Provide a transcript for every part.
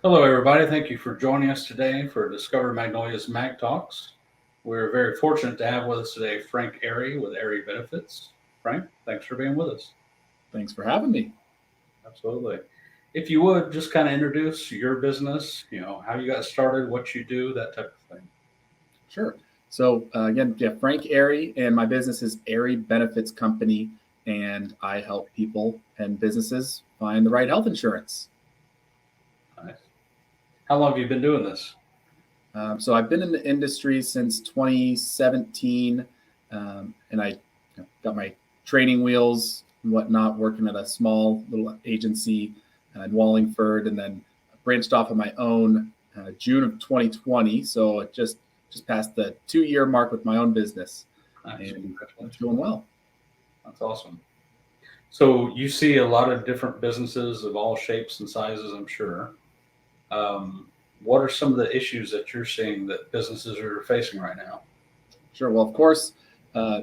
Hello, everybody. Thank you for joining us today for Discover Magnolia's Mag Talks. We're very fortunate to have with us today Frank Airey with Airey Benefits. Frank, thanks for being with us. Thanks for having me. Absolutely. If you would just kind of introduce your business, how you got started, what you do, that type of thing. Sure. So again, yeah, Frank Airey, and my business is Airey Benefits Company, and I help people and businesses find the right health insurance. Nice. How long have you been doing this? So I've been in the industry since 2017, and I got my training wheels and whatnot, working at a small little agency in Wallingford, and then branched off on my own June of 2020. So it just passed the 2-year mark with my own business, Nice. and it's Congratulations. doing well. That's awesome. So you see a lot of different businesses of all shapes and sizes, I'm sure. What are some of the issues that you're seeing that businesses are facing right now? Sure. Well, of course, uh,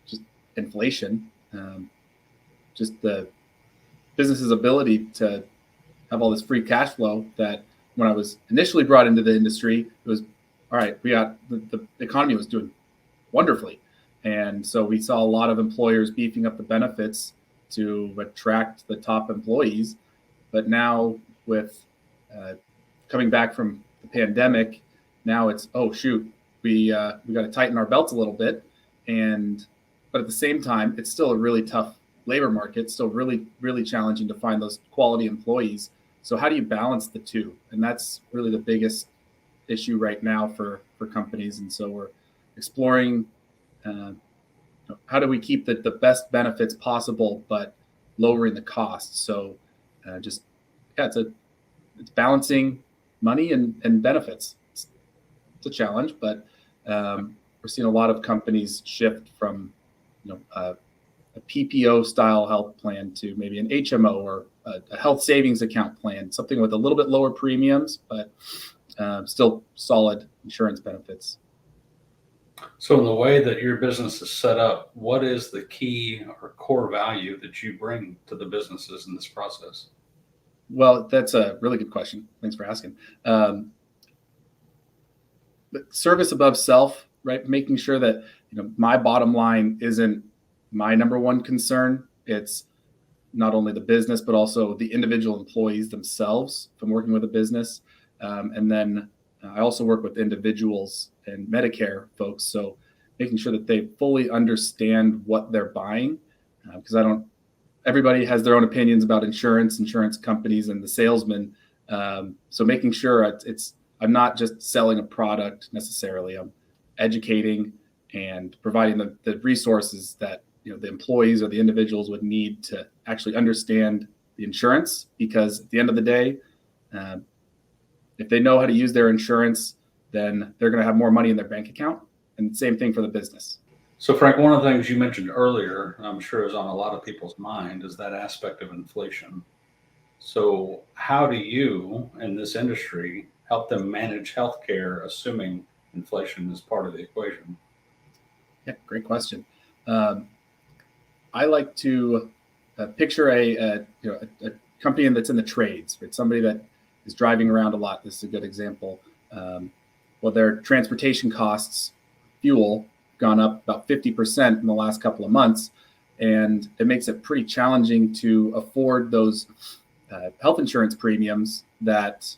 just inflation, just the business's ability to have all this free cash flow that when I was initially brought into the industry, it was all right. We got the economy was doing wonderfully. And so we saw a lot of employers beefing up the benefits to attract the top employees. But now with uh, coming back from the pandemic, now it's, oh shoot, we got to tighten our belts a little bit. And but at the same time, it's still a really tough labor market, still really challenging to find those quality employees. So how do you balance the two? And that's really the biggest issue right now for companies. And so we're exploring how do we keep the best benefits possible, but lowering the costs. So just yeah, it's balancing money and benefits. It's a challenge, but we're seeing a lot of companies shift from a PPO style health plan to maybe an HMO or a health savings account plan, something with a little bit lower premiums, but still solid insurance benefits. So, in the way that your business is set up, what is the key or core value that you bring to the businesses in this process? Well, that's a really good question. Thanks for asking. But service above self, right? Making sure that my bottom line isn't my number one concern. It's not only the business, but also the individual employees themselves if I'm working with a business. And then I also work with individuals and Medicare folks. So making sure that they fully understand what they're buying, because everybody has their own opinions about insurance companies and the salesmen. So making sure I'm not just selling a product necessarily. I'm educating and providing the resources that the employees or the individuals would need to actually understand the insurance, because at the end of the day, if they know how to use their insurance, then they're going to have more money in their bank account. And same thing for the business. So, Frank, one of the things you mentioned earlier, I'm sure is on a lot of people's mind, is that aspect of inflation. So, how do you in this industry help them manage healthcare, assuming inflation is part of the equation? Yeah, great question. Um, I like to picture a company that's in the trades, right? Somebody that is driving around a lot. This is a good example. Well, their transportation costs, fuel, gone up about 50% in the last couple of months, and it makes it pretty challenging to afford those health insurance premiums that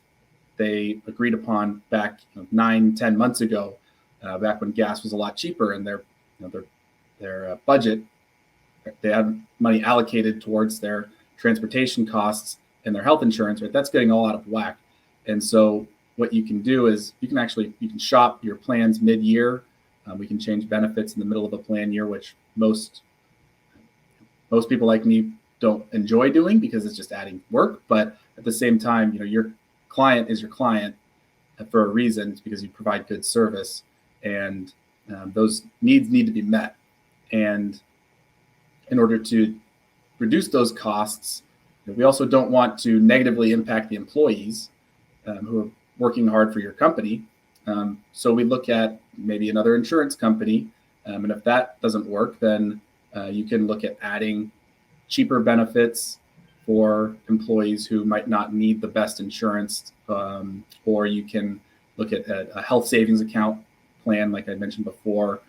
they agreed upon back 9-10 months ago, back when gas was a lot cheaper, and their budget, they had money allocated towards their transportation costs and their health insurance, right? That's getting all out of whack. And so what you can do is you can shop your plans mid-year. We can change benefits in the middle of a plan year, which most people like me don't enjoy doing because it's just adding work. But at the same time, your client is your client for a reason. It's because you provide good service, and those needs need to be met. And in order to reduce those costs, we also don't want to negatively impact the employees who are working hard for your company. So we look at maybe another insurance company, and if that doesn't work, then you can look at adding cheaper benefits for employees who might not need the best insurance, or you can look at a health savings account plan, like I mentioned before,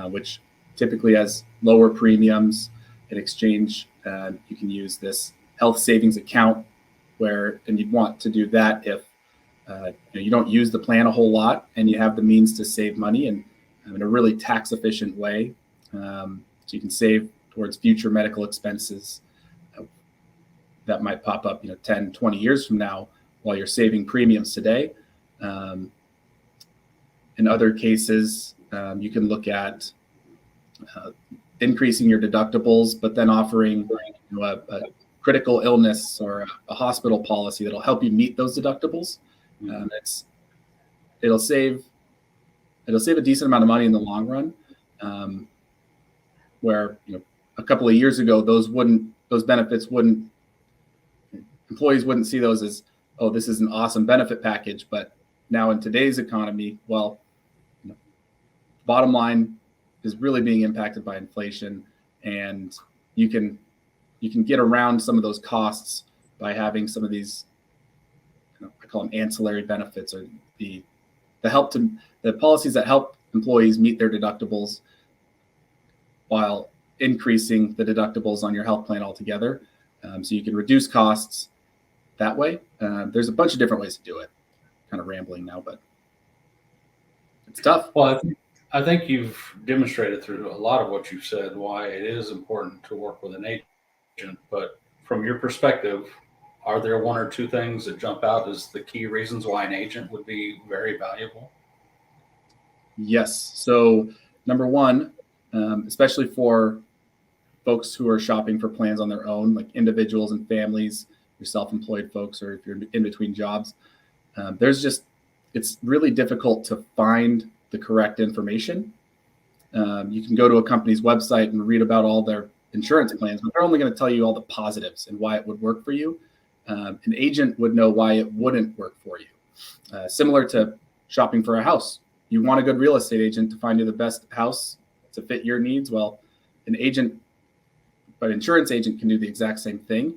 which typically has lower premiums. In exchange, you can use this health savings account and you'd want to do that if you don't use the plan a whole lot and you have the means to save money and in a really tax efficient way. So you can save towards future medical expenses that might pop up 10, 20 years from now while you're saving premiums today. In other cases, you can look at increasing your deductibles, but then offering a critical illness or a hospital policy that'll help you meet those deductibles. It'll save a decent amount of money in the long run. Where a couple of years ago, employees wouldn't see those as, oh, this is an awesome benefit package. But now in today's economy, well, bottom line is really being impacted by inflation, and you can get around some of those costs by having some of these, I call them ancillary benefits, or the policies that help employees meet their deductibles while increasing the deductibles on your health plan altogether. So you can reduce costs that way. There's a bunch of different ways to do it. Kind of rambling now, but it's tough. Well, I think you've demonstrated through a lot of what you've said why it is important to work with an agent. But from your perspective, are there one or two things that jump out as the key reasons why an agent would be very valuable? Yes. So number one, especially for folks who are shopping for plans on their own, like individuals and families, your self-employed folks, or if you're in between jobs, it's really difficult to find the correct information. You can go to a company's website and read about all their insurance plans, but they're only going to tell you all the positives and why it would work for you. An agent would know why it wouldn't work for you. Similar to shopping for a house. You want a good real estate agent to find you the best house to fit your needs. Well, an insurance agent can do the exact same thing.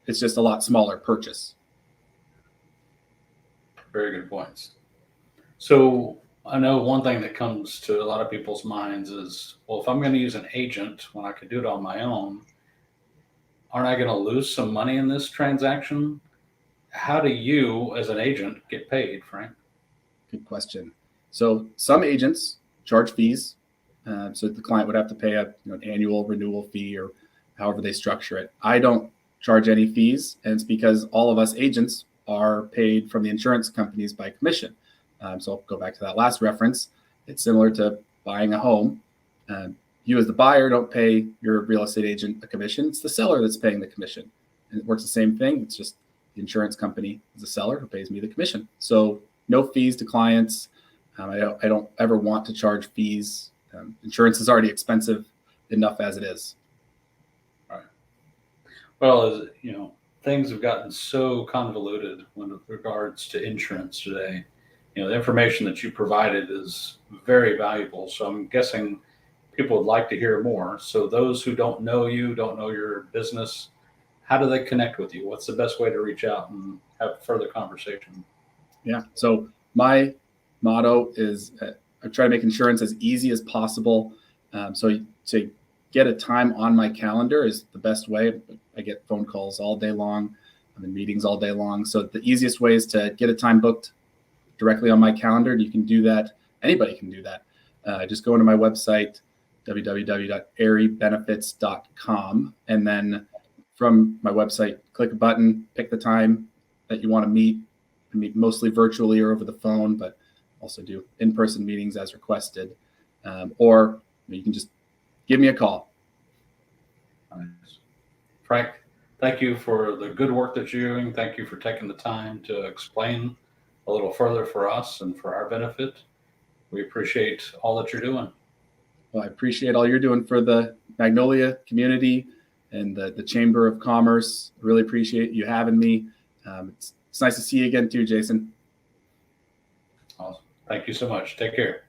It's just a lot smaller purchase. Very good points. So I know one thing that comes to a lot of people's minds is, well, if I'm going to use an agent when I could do it on my own, aren't I going to lose some money in this transaction? How do you, as an agent, get paid, Frank? Good question. So some agents charge fees. So the client would have to pay an annual renewal fee or however they structure it. I don't charge any fees, and it's because all of us agents are paid from the insurance companies by commission. So I'll go back to that last reference. It's similar to buying a home. You as the buyer don't pay your real estate agent a commission. It's the seller that's paying the commission. And it works the same thing. It's just the insurance company is the seller who pays me the commission. So no fees to clients. I don't ever want to charge fees. Insurance is already expensive enough as it is. Right. Well, things have gotten so convoluted with regards to insurance today. The information that you provided is very valuable. So I'm guessing people would like to hear more. So those who don't know you, don't know your business, how do they connect with you? What's the best way to reach out and have further conversation? Yeah. So my motto is I try to make insurance as easy as possible. So to get a time on my calendar is the best way. I get phone calls all day long. I'm in meetings all day long. So the easiest way is to get a time booked directly on my calendar. You can do that. Anybody can do that. Just go into my website, www.aireybenefits.com. And then from my website, click a button, pick the time that you want to meet. I meet mostly virtually or over the phone, but also do in-person meetings as requested. Or you can just give me a call. Nice. Frank, thank you for the good work that you're doing. Thank you for taking the time to explain a little further for us and for our benefit. We appreciate all that you're doing. Well, I appreciate all you're doing for the Magnolia community and the Chamber of Commerce. Really appreciate you having me. It's nice to see you again too, Jason. Awesome. Thank you so much. Take care.